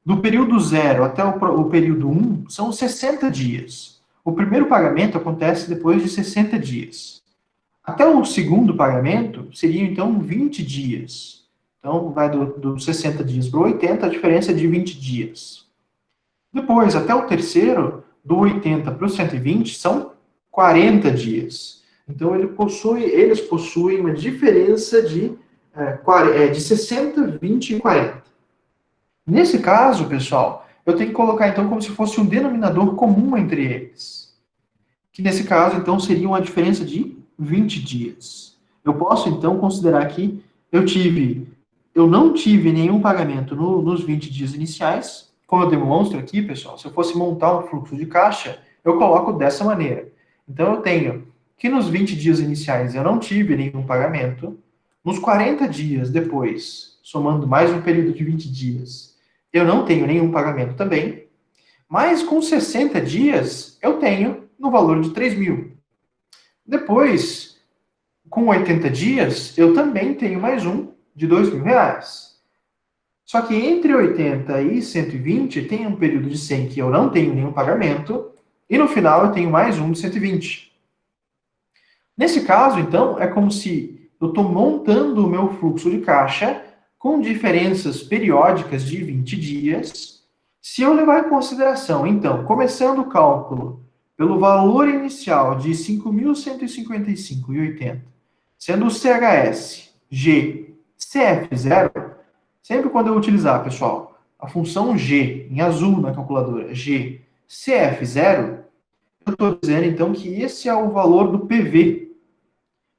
do período 0 até o período 1, são 60 dias. O primeiro pagamento acontece depois de 60 dias. Até o segundo pagamento, seriam, então, 20 dias. Então, vai do 60 dias para o 80, a diferença é de 20 dias. Depois, até o terceiro, do 80 para o 120, são 40 dias. Então, eles possuem uma diferença de 60, 20 e 40. Nesse caso, pessoal, eu tenho que colocar, então, como se fosse um denominador comum entre eles. Que, nesse caso, então, seria uma diferença de 20 dias. Eu posso, então, considerar que eu não tive nenhum pagamento nos 20 dias iniciais. Como eu demonstro aqui, pessoal, se eu fosse montar um fluxo de caixa, eu coloco dessa maneira. Então, eu tenho que nos 20 dias iniciais eu não tive nenhum pagamento. Nos 40 dias depois, somando mais um período de 20 dias, eu não tenho nenhum pagamento também. Mas com 60 dias, eu tenho no valor de 3 mil. Depois, com 80 dias, eu também tenho mais um de 2 mil reais. Só que entre 80 e 120 tem um período de 100 que eu não tenho nenhum pagamento, e no final eu tenho mais um de 120. Nesse caso, então, é como se eu estou montando o meu fluxo de caixa com diferenças periódicas de 20 dias. Se eu levar em consideração, então, começando o cálculo pelo valor inicial de 5.155,80, sendo o CHS G CF0, sempre quando eu utilizar, pessoal, a função G em azul na calculadora, G CF0, eu estou dizendo, então, que esse é o valor do PV.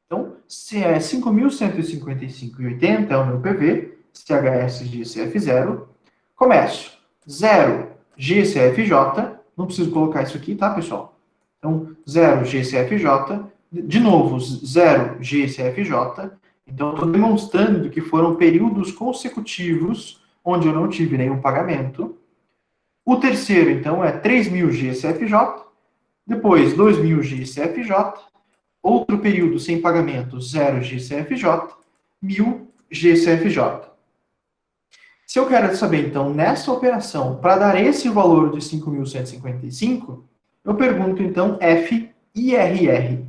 Então, se é 5.155,80 é o meu PV, CHS GCF0, começo 0 GCFJ, não preciso colocar isso aqui, tá, pessoal? Então, 0 GCFJ, de novo, 0 GCFJ, então estou demonstrando que foram períodos consecutivos onde eu não tive nenhum pagamento. O terceiro, então, é 3.000 GCFJ, depois 2.000 GCFJ, outro período sem pagamento, 0 GCFJ, 1.000 GCFJ. Se eu quero saber, então, nessa operação, para dar esse valor de 5.155, eu pergunto, então, FIRR.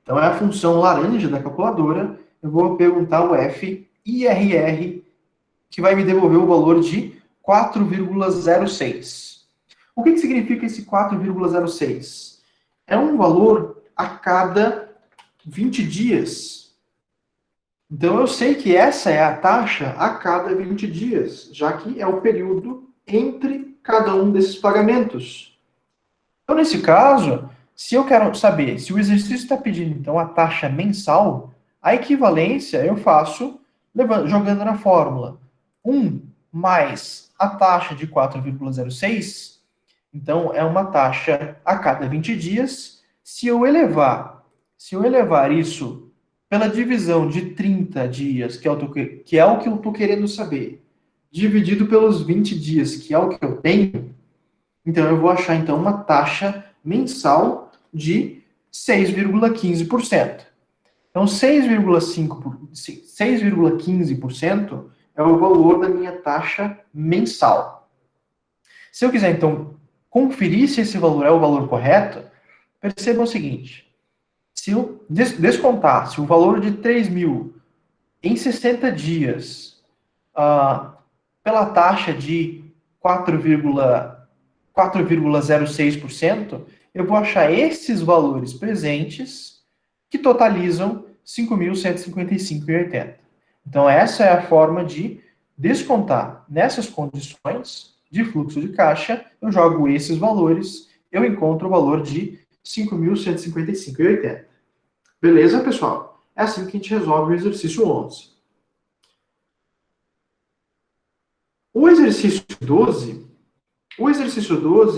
Então, é a função laranja da calculadora. Eu vou perguntar o FIRR, que vai me devolver o valor de 4,06. O que significa esse 4,06? É um valor a cada 20 dias. Então, eu sei que essa é a taxa a cada 20 dias, já que é o período entre cada um desses pagamentos. Então, nesse caso, se eu quero saber se o exercício está pedindo, então, a taxa mensal, a equivalência eu faço jogando na fórmula 1 mais a taxa de 4,06, então, é uma taxa a cada 20 dias. Se eu elevar isso pela divisão de 30 dias, que é o que eu estou querendo saber, dividido pelos 20 dias, que é o que eu tenho, então eu vou achar então uma taxa mensal de 6,15%. Então 6,15% é o valor da minha taxa mensal. Se eu quiser então conferir se esse valor é o valor correto, perceba o seguinte: se eu descontar se o valor de 3 mil em 60 dias pela taxa de 4,06%, eu vou achar esses valores presentes que totalizam 5.155,80. Então, essa é a forma de descontar nessas condições de fluxo de caixa. Eu jogo esses valores, eu encontro o valor de 5.155,80. Beleza, pessoal? É assim que a gente resolve o exercício 11. O exercício 12,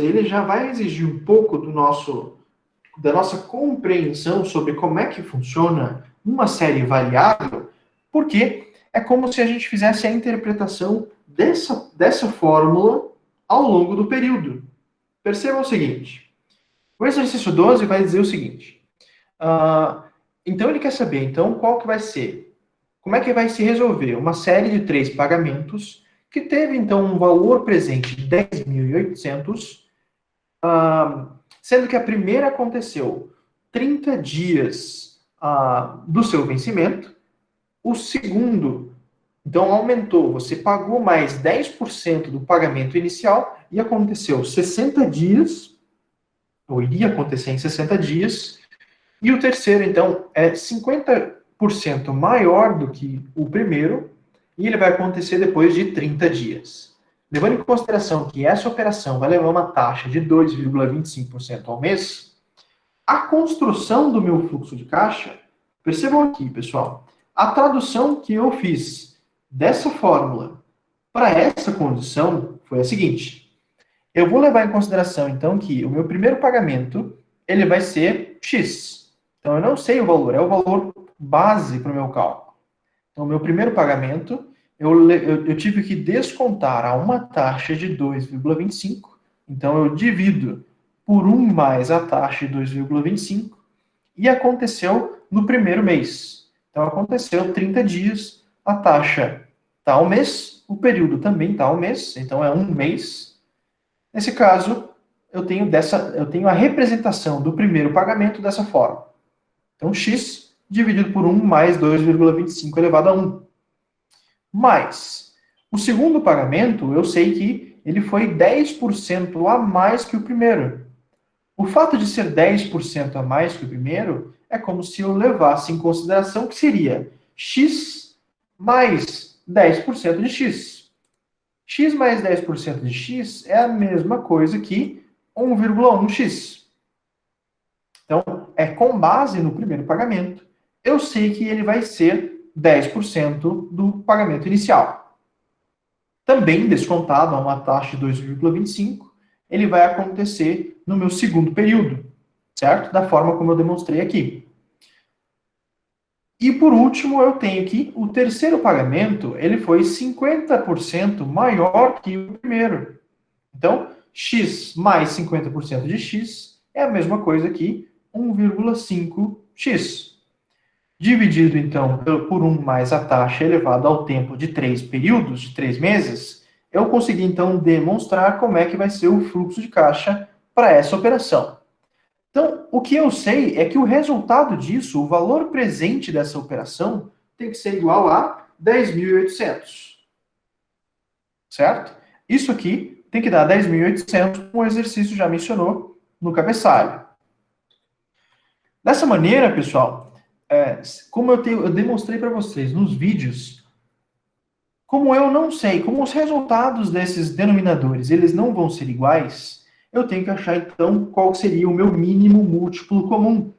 ele já vai exigir um pouco da nossa compreensão sobre como é que funciona uma série variável, porque é como se a gente fizesse a interpretação dessa fórmula ao longo do período. Percebam o seguinte, o exercício 12 vai dizer o seguinte, então ele quer saber, então, qual que vai ser, como é que vai se resolver uma série de 3 pagamentos que teve, então, um valor presente de 10.800, sendo que a primeira aconteceu 30 dias do seu vencimento, o segundo, então, aumentou, você pagou mais 10% do pagamento inicial e aconteceu 60 dias, ou iria acontecer em 60 dias, e o terceiro, então, é 50% maior do que o primeiro, e ele vai acontecer depois de 30 dias. Levando em consideração que essa operação vai levar uma taxa de 2,25% ao mês, a construção do meu fluxo de caixa, percebam aqui, pessoal, a tradução que eu fiz dessa fórmula para essa condição foi a seguinte. Eu vou levar em consideração, então, que o meu primeiro pagamento ele vai ser X. Então, eu não sei o valor, é o valor base para o meu cálculo. Então, o meu primeiro pagamento, eu tive que descontar a uma taxa de 2,25. Então, eu divido por 1 mais a taxa de 2,25 e aconteceu no primeiro mês. Então, aconteceu 30 dias, a taxa está ao mês, o período também está ao mês, então é um mês. Nesse caso, eu tenho a representação do primeiro pagamento dessa forma. Então, x dividido por 1 mais 2,25 elevado a 1. Mais, o segundo pagamento, eu sei que ele foi 10% a mais que o primeiro. O fato de ser 10% a mais que o primeiro é como se eu levasse em consideração que seria x mais 10% de x. X mais 10% de x é a mesma coisa que 1,1x. Então, com base no primeiro pagamento, eu sei que ele vai ser 10% do pagamento inicial. Também descontado a uma taxa de 2,25, ele vai acontecer no meu segundo período, certo? Da forma como eu demonstrei aqui. E por último, eu tenho que o terceiro pagamento, ele foi 50% maior que o primeiro. Então, x mais 50% de x é a mesma coisa que 1,5x. Dividido, então, por 1 mais a taxa elevada ao tempo de 3 períodos, de 3 meses, eu consegui, então, demonstrar como é que vai ser o fluxo de caixa para essa operação. Então, o que eu sei é que o resultado disso, o valor presente dessa operação, tem que ser igual a 10.800. Certo? Isso aqui tem que dar 10.800, como o exercício já mencionou no cabeçalho. Dessa maneira, pessoal, como eu demonstrei para vocês nos vídeos, como eu não sei, como os resultados desses denominadores eles não vão ser iguais, eu tenho que achar, então, qual seria o meu mínimo múltiplo comum.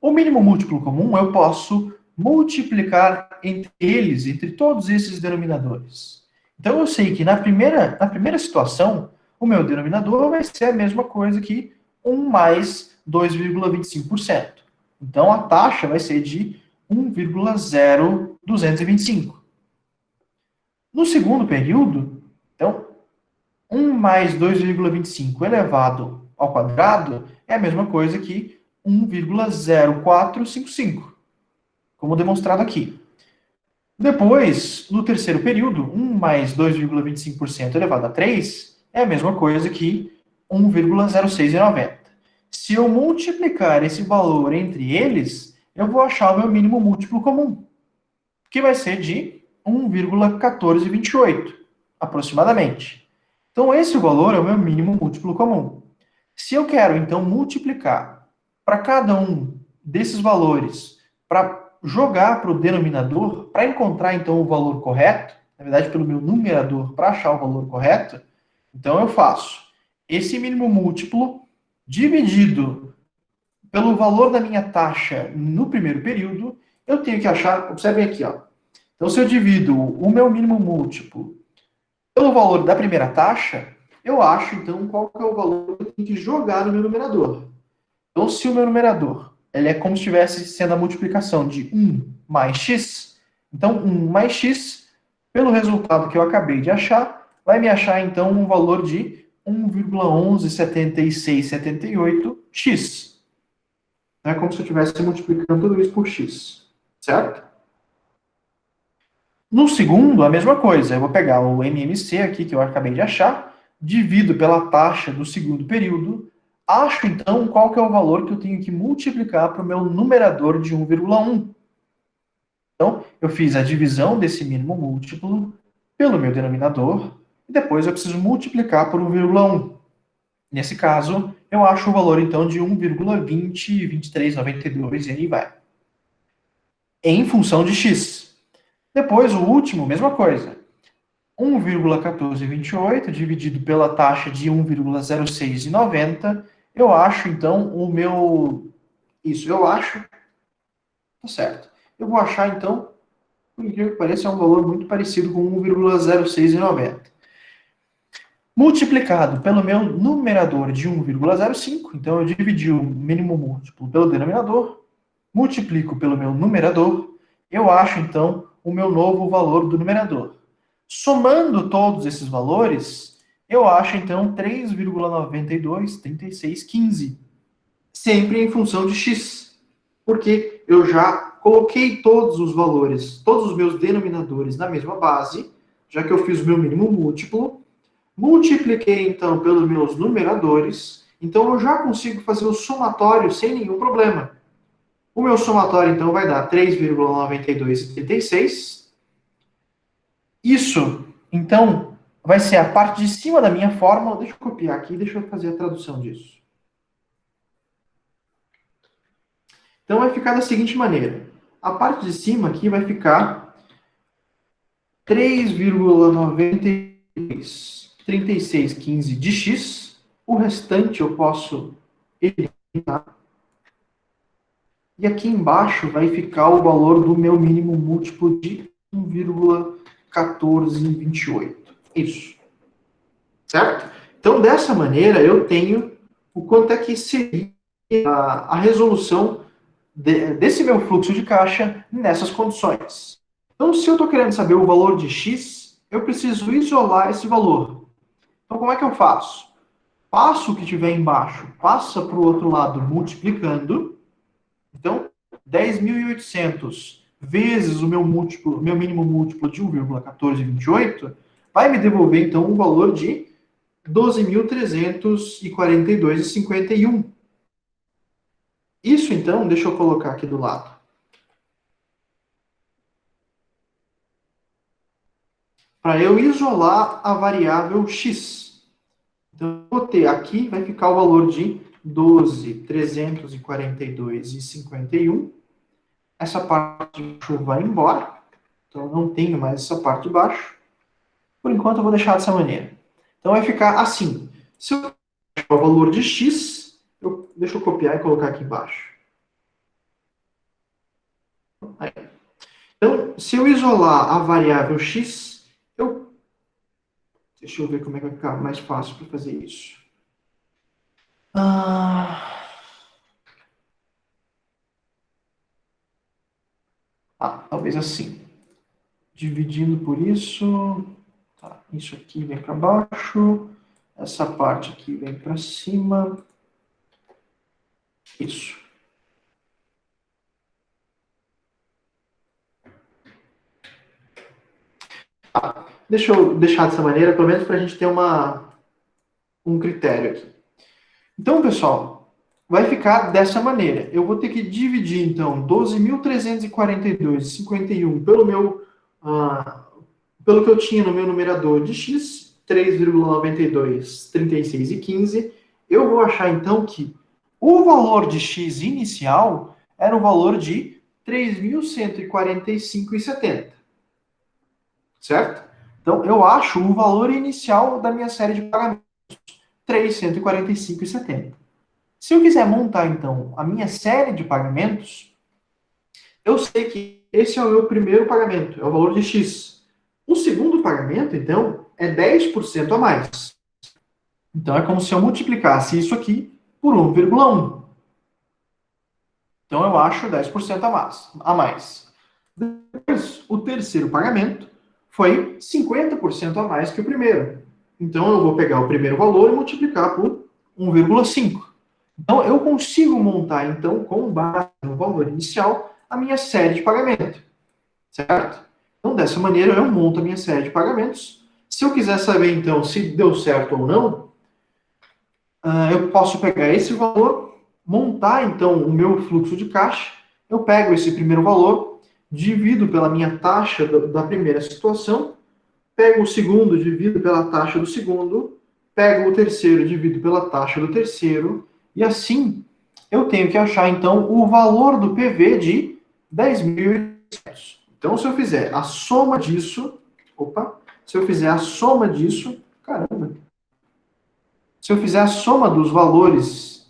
O mínimo múltiplo comum eu posso multiplicar entre eles, entre todos esses denominadores. Então eu sei que na primeira situação, o meu denominador vai ser a mesma coisa que 1 mais 2,25%. Então a taxa vai ser de 1,0225. No segundo período, então, 1 mais 2,25 elevado ao quadrado é a mesma coisa que 1,0455, como demonstrado aqui. Depois, no terceiro período, 1 mais 2,25% elevado a 3 é a mesma coisa que 1,0690. Se eu multiplicar esse valor entre eles, eu vou achar o meu mínimo múltiplo comum, que vai ser de 1,1428, aproximadamente. Então, esse valor é o meu mínimo múltiplo comum. Se eu quero, então, multiplicar para cada um desses valores, para jogar para o denominador, para encontrar, então, o valor correto, na verdade, pelo meu numerador, para achar o valor correto, então eu faço esse mínimo múltiplo dividido pelo valor da minha taxa no primeiro período, eu tenho que achar, observem aqui, ó. Então, se eu divido o meu mínimo múltiplo pelo valor da primeira taxa, eu acho, então, qual que é o valor que eu tenho que jogar no meu numerador. Então, se o meu numerador ele é como se estivesse sendo a multiplicação de 1 mais x, então 1 mais x, pelo resultado que eu acabei de achar, vai me achar, então, um valor de 1,117678x. É como se eu estivesse multiplicando tudo isso por x, certo? No segundo, a mesma coisa. Eu vou pegar o MMC aqui, que eu acabei de achar, divido pela taxa do segundo período, acho, então, qual que é o valor que eu tenho que multiplicar para o meu numerador de 1,1. Então, eu fiz a divisão desse mínimo múltiplo pelo meu denominador, e depois eu preciso multiplicar por 1,1. Nesse caso, eu acho o valor, então, de 1,202392, e aí vai. Em função de x. Depois, o último, mesma coisa. 1,1428 dividido pela taxa de 1,0690, eu acho, então, o meu... Isso, eu acho... Tá certo. Eu vou achar, então, por incrível que pareça, é um valor muito parecido com 1,0690. Multiplicado pelo meu numerador de 1,05, então eu dividi o mínimo múltiplo pelo denominador, multiplico pelo meu numerador, eu acho, então, o meu novo valor do numerador. Somando todos esses valores, eu acho, então, 3,923615. Sempre em função de x. Porque eu já coloquei todos os valores, todos os meus denominadores na mesma base, já que eu fiz o meu mínimo múltiplo, multipliquei, então, pelos meus numeradores, então eu já consigo fazer o somatório sem nenhum problema. O meu somatório, então, vai dar 3,9236. Isso, então, vai ser a parte de cima da minha fórmula. Deixa eu copiar aqui, deixa eu fazer a tradução disso. Então, vai ficar da seguinte maneira. A parte de cima aqui vai ficar 3,963615 de x. O restante eu posso eliminar. E aqui embaixo vai ficar o valor do meu mínimo múltiplo de 1,1428. Isso. Certo? Então, dessa maneira, eu tenho o quanto é que seria a resolução desse meu fluxo de caixa nessas condições. Então, se eu estou querendo saber o valor de x, eu preciso isolar esse valor. Então, como é que eu faço? Passo o que tiver embaixo, passa para o outro lado multiplicando. Então, 10.800 vezes o meu múltiplo, meu mínimo múltiplo de 1,1428 vai me devolver, então, um valor de 12.342,51. Isso, então, deixa eu colocar aqui do lado. Para eu isolar a variável x. Então, eu vou ter aqui, vai ficar o valor de 12.342,51. Essa parte de baixo vai embora. Então, eu não tenho mais essa parte de baixo. Por enquanto, eu vou deixar dessa maneira. Então, vai ficar assim. Se eu achar o valor de x, deixa eu copiar e colocar aqui embaixo. Aí. Então, se eu isolar a variável x, deixa eu ver como é que vai ficar mais fácil para fazer isso. Talvez assim. Dividindo por isso. Tá, isso aqui vem para baixo. Essa parte aqui vem para cima. Isso. Deixa eu deixar dessa maneira, pelo menos para a gente ter um critério aqui. Então, pessoal, vai ficar dessa maneira. Eu vou ter que dividir, então, 12.342,51 pelo que eu tinha no meu numerador de x, 3,92, 36 e 15. Eu vou achar, então, que o valor de x inicial era o valor de 3.145,70. Certo? Então, eu acho o valor inicial da minha série de pagamentos, 345,70. Se eu quiser montar, então, a minha série de pagamentos, eu sei que esse é o meu primeiro pagamento, é o valor de X. O segundo pagamento, então, é 10% a mais. Então, é como se eu multiplicasse isso aqui por 1,1. Então, eu acho 10% a mais. Depois, o terceiro pagamento foi 50% a mais que o primeiro. Então, eu vou pegar o primeiro valor e multiplicar por 1,5. Então, eu consigo montar, então, com base no valor inicial, a minha série de pagamento, certo? Então, dessa maneira, eu monto a minha série de pagamentos. Se eu quiser saber, então, se deu certo ou não, eu posso pegar esse valor, montar, então, o meu fluxo de caixa. Eu pego esse primeiro valor, divido pela minha taxa da primeira situação, pego o segundo, divido pela taxa do segundo, pego o terceiro, divido pela taxa do terceiro, e assim eu tenho que achar, então, o valor do PV de 10.800. Então, se eu fizer a soma disso, se eu fizer a soma disso, caramba, se eu fizer a soma dos valores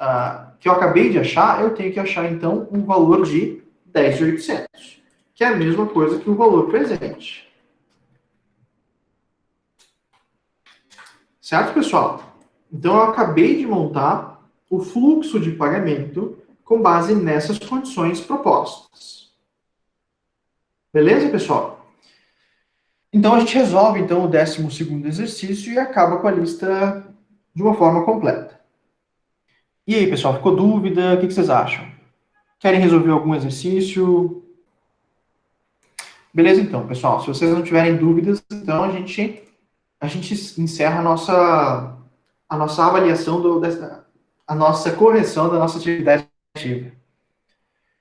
que eu acabei de achar, eu tenho que achar, então, um valor de 10.800, que é a mesma coisa que o valor presente. Certo, pessoal? Então, eu acabei de montar o fluxo de pagamento com base nessas condições propostas. Beleza, pessoal? Então, a gente resolve então, o 12º exercício e acaba com a lista de uma forma completa. E aí, pessoal, ficou dúvida? O que vocês acham? Querem resolver algum exercício? Beleza, então, pessoal. Se vocês não tiverem dúvidas, então a gente encerra a nossa avaliação a nossa correção da nossa atividade ativa.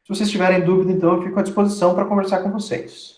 Se vocês tiverem dúvida, então eu fico à disposição para conversar com vocês.